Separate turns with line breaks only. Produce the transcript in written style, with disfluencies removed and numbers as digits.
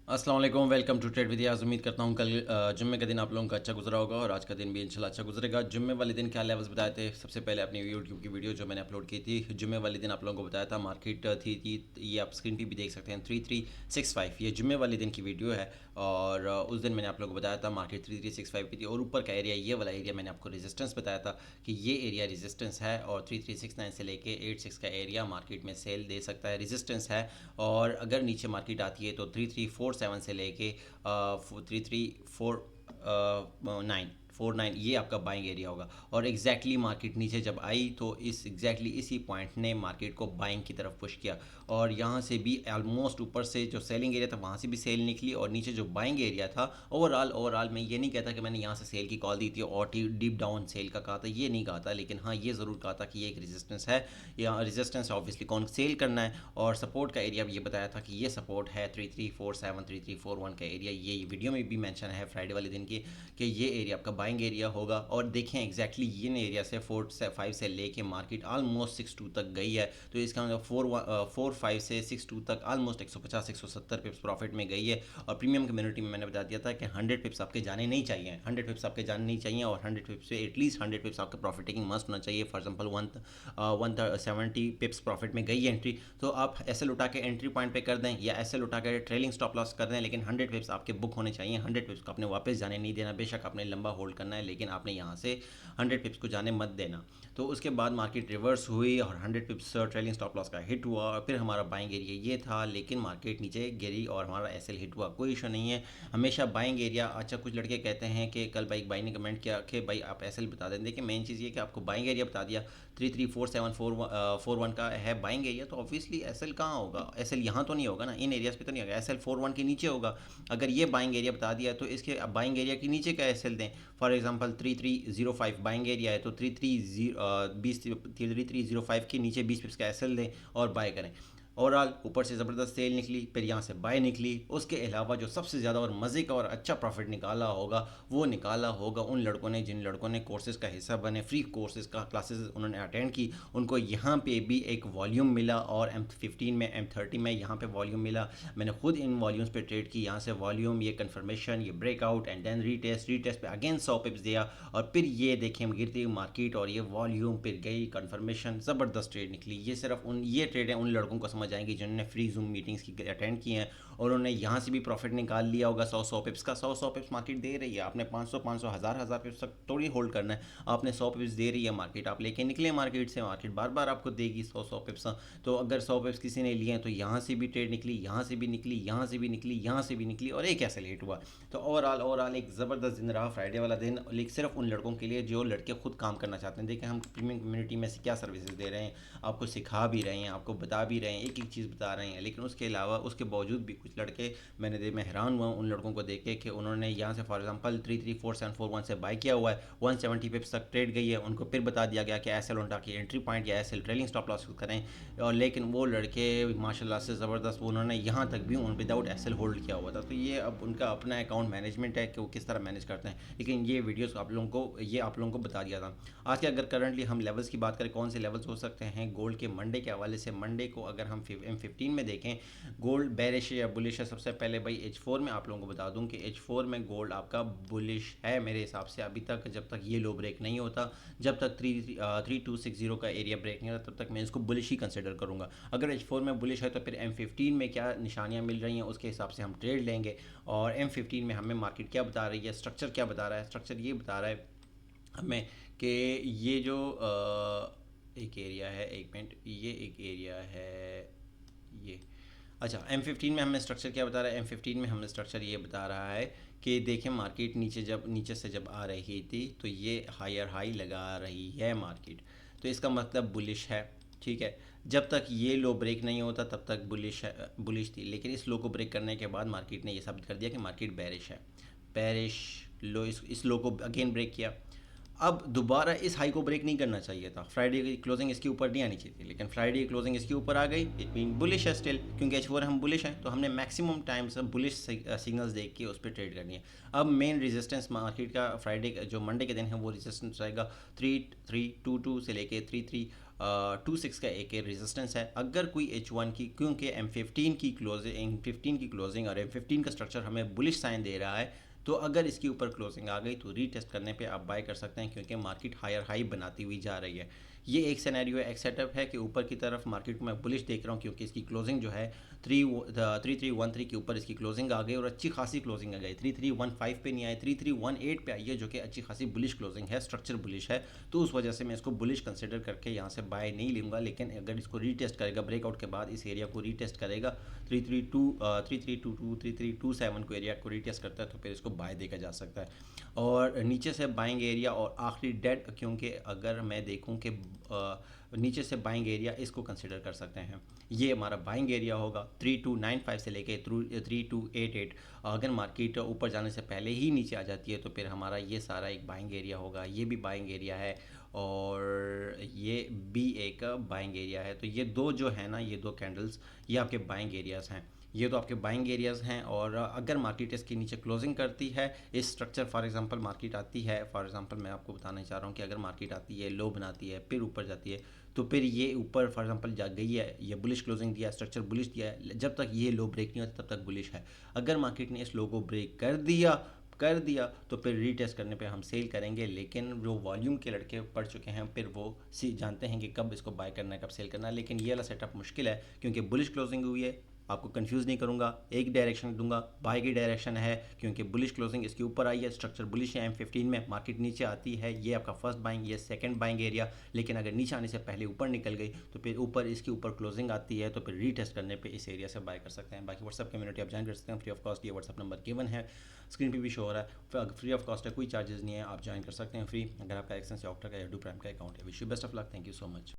अस्सलाम वालेकुम, welcome to trade with याज़। उम्मीद करता हूँ कल जुम्मे का दिन आप लोगों का अच्छा गुजरा होगा और आज का दिन भी इंशाल्लाह अच्छा गुजरेगा। जुम्मे वाले दिन क्या लेवल्स बताए थे? सबसे पहले अपनी यूट्यूब की वीडियो जो मैंने अपलोड की थी, जुम्मे वाले दिन आप लोगों को बताया था मार्केट थी ये आप स्क्रीन पे भी देख सकते हैं 3365। ये जुम्मे वाले दिन की वीडियो है और उस दिन मैंने आप लोगों को बताया था मार्केट 3365 की थी और ऊपर का एरिया, ये वाला एरिया मैंने आपको रेजिस्टेंस बताया था कि ये एरिया रेजिस्टेंस है और 3369 से लेके 86 का एरिया मार्केट में सेल दे सकता है, रेजिस्टेंस है। और अगर नीचे मार्केट आती है तो 3347 से लेके 3349 ये आपका बाइंग एरिया होगा। और एग्जैक्टली मार्केट नीचे जब आई तो इसी पॉइंट ने मार्केट को बाइंग की तरफ पुश किया और यहाँ से भी ऑलमोस्ट ऊपर से जो सेलिंग एरिया था वहाँ से भी सेल निकली और नीचे जो बाइंग एरिया था ओवरऑल मैं ये नहीं कहता कि मैंने यहाँ से सेल की कॉल दी थी और डीप डाउन सेल का कहा था, ये नहीं कहा था, लेकिन हाँ ये ज़रूर कहा था कि ये एक रेजिस्टेंस है। या रेजिस्टेंस ऑब्वियसली कौन सेल करना है और सपोर्ट का एरिया भी ये बताया था कि ये सपोर्ट है 3347 3341 का एरिया। ये वीडियो में भी मेंशन है फ्राइडे वाले दिन की कि ये एरिया आपका बाइंग एरिया होगा। और देखें एग्जैक्टली ये एरिया से 4 से 5 से लेके मार्केट ऑलमोस्ट 62 तक गई है, तो इसका मतलब 4 5 से 62 तक ऑलमोस्ट 150 170 पिप्स प्रॉफिट में गई है। और प्रीमियम कम्युनिटी में मैंने बता दिया था कि 100 पिप्स आपके जाने नहीं चाहिए, 100 पिप्स आपके जाने नहीं चाहिए और 100 पिप्स से एटलीस्ट 100 पिप्स आपका प्रॉफिट टेकिंग मस्ट होना चाहिए। फॉर एग्जाम्पल 170 पिप्स प्रॉफिट में गई है एंट्री, तो आप ऐसे लुटा के एंट्री पॉइंट पे कर दें या ऐसे लुटा के ट्रेलिंग स्टॉप लॉस कर दें, लेकिन 100 पिप्स आपके बुक होने चाहिए। 100 पिप्स को आपने वापस जाने नहीं देना, बेशक आपने लंबा होल्ड करना है लेकिन आपने यहाँ से 100 पिप्स को जाने मत देना। तो उसके बाद मार्केट रिवर्स हुई और 100 पिप्स ट्रेलिंग स्टॉप लॉस का हिट हुआ और फिर हमारा बाइंग एरिया ये था, लेकिन मार्केट नीचे गिरी और हमारा एसएल हिट हुआ। कोई इशू नहीं है, हमेशा बाइंग एरिया। अच्छा, कुछ लड़के कहते हैं कि कल भाई ने कमेंट किया कि भाई आप एसएल बता दें। देखिए मेन चीज़ ये कि आपको बाइंग एरिया बता दिया 334741 का है बाइंग एरिया, तो ऑब्वियसली एसएल कहाँ होगा? एसएल यहाँ तो नहीं होगा ना, इन एरियाज़ पे तो नहीं होगा, एसएल 41 के नीचे होगा। अगर ये बाइंग एरिया बता दिया तो इसके बाइंग एरिया के नीचे का एसएल दें। फॉर एग्जांपल 3305 बाइंग एरिया है तो 3305 के नीचे 20 पिप्स का एसएल दें और बाय करें। ओवरऑल ऊपर से ज़बरदस्त सेल निकली, फिर यहाँ से बाय निकली। उसके अलावा जो सबसे ज़्यादा और मज़े का और अच्छा प्रॉफिट निकाला होगा वो निकाला होगा उन लड़कों ने जिन लड़कों ने कोर्सेज़ का हिस्सा बने, फ्री कोर्सेज़ का क्लासेस उन्होंने अटेंड की। उनको यहाँ पे भी एक वॉल्यूम मिला और M15 में M30 में यहाँ पे वॉल्यूम मिला। मैंने खुद इन वॉल्यूम्स पे ट्रेड की, यहाँ से वॉल्यूम, ये कन्फर्मेशन, ये ब्रेकआउट एंड देन रीटेस्ट पे अगेन 100 पिप्स दिया और फिर ये देखें गिरती हुई मार्केट और ये वॉल्यूम फिर गई, कन्फर्मेशन, ज़बरदस्त ट्रेड निकली। ये सिर्फ ये ट्रेड है उन लड़कों को समझ आएंगी जिन्होंने फ्री जूम मीटिंग्स की अटेंड की हैं और उन्होंने यहाँ से भी प्रॉफिट निकाल लिया होगा 100 पिप्स का। 100 पिप्स मार्केट दे रही है, आपने 500 हज़ार पिप्स तक थोड़ी होल्ड करना है, आपने 100 पिप्स दे रही है मार्केट, आप लेके निकले मार्केट से, मार्केट बार बार आपको देगी 100 पिप्स। तो अगर 100 पिप्स किसी ने लिए हैं तो यहाँ से भी ट्रेड निकली, यहाँ से भी निकली, यहाँ से भी निकली, यहाँ से भी निकली और एक ऐसे लेट हुआ। तो ओवरऑल एक ज़बरदस्त दिन रहा फ्राइडे वाला दिन, लेकिन सिर्फ उन लड़कों के लिए जो लड़के खुद काम करना चाहते हैं। देखिए हम प्रीमियम कम्युनिटी में से क्या सर्विसेज दे रहे हैं, आपको सिखा भी रहे हैं, आपको बता भी रहे हैं, एक एक चीज़ बता रहे हैं, लेकिन उसके अलावा उसके बावजूद भी कुछ लड़के मैं हैरान हुआ उन लड़कों को देख के कि उन्होंने यहाँ से फॉर एग्जांपल 334741 से बाय किया हुआ है, 170 पिप्स तक ट्रेड गई है, उनको फिर बता दिया गया कि एसएल उनका की एंट्री पॉइंट या एसएल ट्रेलिंग स्टॉप लॉस करें। और लेकिन वो लड़के माशाल्लाह से ज़बरदस्त, उन्होंने यहाँ तक भी उन विदाउट एसएल होल्ड किया हुआ था। तो ये अब उनका अपना अकाउंट मैनेजमेंट है कि वो किस तरह मैनेज करते हैं, लेकिन ये वीडियोस आप लोगों को बता दिया था। आज के अगर करंटली हम लेवल्स की बात करें, कौन से लेवल्स हो सकते हैं गोल्ड के मंडे के हवाले से, मंडे को अगर हम M15 में देखें गोल्ड बेरिश या बुलिश है। सबसे पहले भाई H4 में आप लोगों को बता दूं कि H4 में गोल्ड आपका बुलिश है मेरे हिसाब से अभी तक, जब तक ये लो ब्रेक नहीं होता, जब तक 3260 का एरिया ब्रेक नहीं होता तब तक मैं इसको बुलिश ही कंसिडर करूंगा। अगर H4 में बुलिश है तो फिर M15 में क्या निशानियां मिल रही हैं उसके हिसाब से हम ट्रेड लेंगे। और M15 में हमें मार्केट क्या बता रही है, स्ट्रक्चर क्या बता रहा है, स्ट्रक्चर ये बता रहा है हमें कि ये जो एक एरिया है, एक मिनट, ये एक एरिया है ये। अच्छा, M15 में हमें स्ट्रक्चर क्या बता रहा है? M15 में हमें स्ट्रक्चर ये बता रहा है कि देखें मार्केट नीचे से जब आ रही थी तो ये हायर हाई लगा रही है मार्केट, तो इसका मतलब बुलिश है। ठीक है, जब तक ये लो ब्रेक नहीं होता तब तक बुलिश थी, लेकिन इस लो को ब्रेक करने के बाद मार्केट ने ये साबित कर दिया कि मार्केट बेरिश है। बेरिश लो, इस लो को अगेन ब्रेक किया। अब दोबारा इस हाई को ब्रेक नहीं करना चाहिए था, फ्राइडे की क्लोजिंग इसके ऊपर नहीं आनी चाहिए थी, लेकिन फ्राइडे की क्लोजिंग इसके ऊपर आ गई। इट मीन बुलिश है स्टिल, क्योंकि H4 हम बुलिश हैं तो हमने मैक्सिमम टाइम से बुलिश सिग्नल्स देख के उस पर ट्रेड करनी है। अब मेन रेजिस्टेंस मार्केट का फ्राइडे जो मंडे के दिन है वो रेजिस्टेंस रहेगा 3322 से लेके 33 26 का एक रेजिस्टेंस है। अगर कोई H1 की, क्योंकि M15 की क्लोजिंग और M15 का स्ट्रक्चर हमें बुलिश साइन दे रहा है, तो अगर इसके ऊपर क्लोजिंग आ गई तो रीटेस्ट करने पे आप बाय कर सकते हैं, क्योंकि मार्केट हायर हाई बनाती हुई जा रही है। ये एक सिनेरियो है, एक सेटअप है कि ऊपर की तरफ मार्केट में बुलिश देख रहा हूँ, क्योंकि इसकी क्लोजिंग जो है 3313 के ऊपर इसकी क्लोजिंग आ गई और अच्छी खासी क्लोजिंग आ गई। 3315 पे नहीं आई, 3318 पे आई है, जो कि अच्छी खासी बुलिश क्लोजिंग है, स्ट्रक्चर बुलिश है। तो उस वजह से मैं इसको बुलिश कंसिडर करके यहाँ से बाय नहीं लूँगा। लेकिन अगर इसको रीटेस्ट करेगा, ब्रेकआउट के बाद इस एरिया को रीटेस्ट करेगा, 3327 को एरिया को रीटेस्ट करता है, तो फिर इसको बाय देखा जा सकता है। और नीचे से बाइंग एरिया और आखिरी डेड, क्योंकि अगर मैं देखूं कि नीचे से बाइंग एरिया, इसको कंसिडर कर सकते हैं। ये हमारा बाइंग एरिया होगा 3295 से लेके 3288। अगर मार्केट ऊपर जाने से पहले ही नीचे आ जाती है तो फिर हमारा ये सारा एक बाइंग एरिया होगा। ये भी बाइंग एरिया है और ये भी एक बाइंग एरिया है। तो ये दो जो है ना, ये दो कैंडल्स, ये आपके बाइंग एरियाज़ हैं। ये तो आपके बाइंग एरियाज़ हैं। और अगर मार्केट इसके नीचे क्लोजिंग करती है, इस स्ट्रक्चर, फॉर एग्जांपल मार्केट आती है, फॉर एग्जांपल मैं आपको बताना चाह रहा हूँ कि अगर मार्केट आती है, लो बनाती है, फिर ऊपर जाती है, तो फिर ये ऊपर फॉर एग्जांपल जा गई है, ये बुलिश क्लोजिंग दिया है, स्ट्रक्चर बुलिश दिया है, जब तक ये लो ब्रेक नहीं होता तब तक बुलिश है। अगर मार्केट ने इस लो को ब्रेक कर दिया तो फिर रीटेस्ट करने पे हम सेल करेंगे। लेकिन जो वॉल्यूम के लड़के पढ़ चुके हैं, फिर वो जानते हैं कि कब इसको बाय करना है, कब सेल करना है। लेकिन ये वाला सेटअप मुश्किल है, क्योंकि बुलिश क्लोजिंग हुई है। आपको कंफ्यूज नहीं करूंगा, एक डायरेक्शन दूंगा, बाय की डायरेक्शन है, क्योंकि बुलिश क्लोजिंग इसके ऊपर आई है, स्ट्रक्चर बुलिश है। M15 में मार्केट नीचे आती है, ये आपका फर्स्ट बाइंग, ये सेकंड बाइंग एरिया। लेकिन अगर नीचे आने से पहले ऊपर निकल गई तो फिर ऊपर इसके ऊपर क्लोजिंग आती है, तो फिर रीटेस्ट करने पे इस एरिया से बाय कर सकते हैं। बाकी व्हाट्सअप कम्युनिटी आप ज्वाइन कर सकते हैं फ्री ऑफ कॉस्ट। ये व्हाट्सअप नंबर गिवन है, स्क्रीन पे भी शो हो रहा है। फ्री ऑफ कॉस्ट है, कोई चार्जेस नहीं है, आप ज्वाइन कर सकते हैं फ्री। अगर आपका एक्सेंस या ऑक्टा का या डू प्राइम का अकाउंट है। Wish you best of luck, thank you so much.